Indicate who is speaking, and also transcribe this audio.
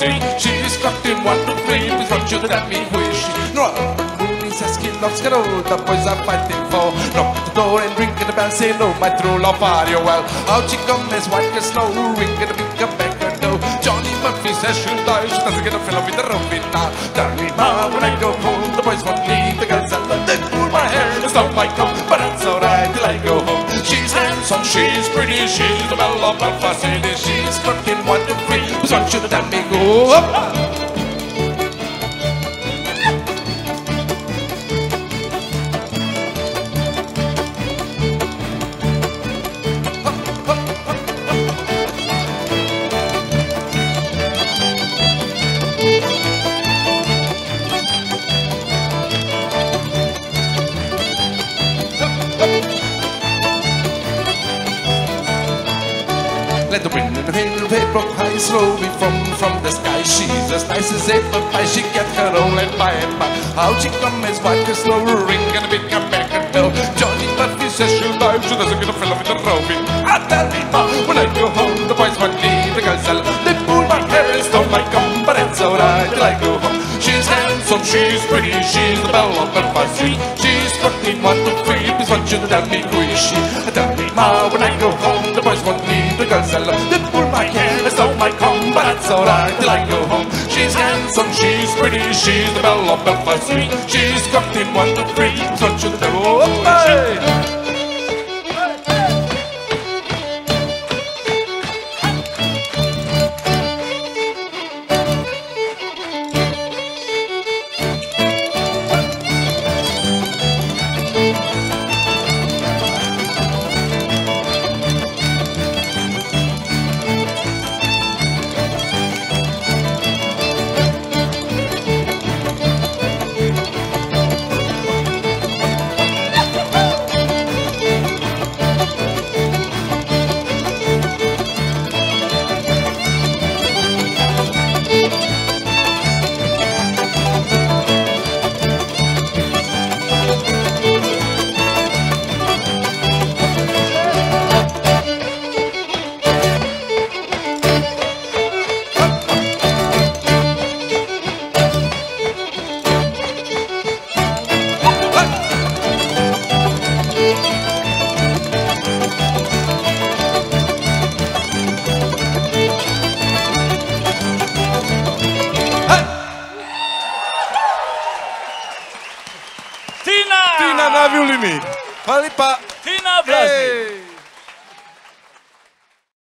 Speaker 1: see. She's got in 1, 2, 3, please don't you tell me who is she? No, says skin of Scarrow, the boys are fighting for. Knock at the door and ring at the bell, say no, my true love are you well. Out she comes as white as snow, ring at the big back her door. Johnny Murphy says she'll die, she doesn't get a fellow with the rope in now. Tell me, ma, when I go home, the boys won't leave, the girls are they pull my hair, it's not my cup, but that's alright till I go home. She's handsome, she's pretty, she's the belle of Belfast City. She's got in 1, 2, 3, who's one should let me go up? Let the wind and the rain and the paper high slowly from the sky. She's as nice as apple pie, she get her own and by and by. Out she comes as white as snow, ring and a big come back and tell. Johnny Murphy says she'll die, she doesn't get a fellow with a roving. I tell me, ma, when I go home, the boys won't leave, the girls all they pull my hair and stole my gum, but it's alright till I go home. She's handsome, she's pretty, she's the belle of Belfast City. She's got in 1, 2, 3, please won't you tell me who is she? Tell me, ma, when I go home, the boys won't leave, the girls all they pull my hair and stole my comb, but that's alright till I go home. She's handsome, she's pretty, she's the belle of Belfast City. She's got in 1, 2, 3, so should the devil. Hey!
Speaker 2: Tina
Speaker 1: na violini. Fala aí, pá.
Speaker 2: Tina Blasny.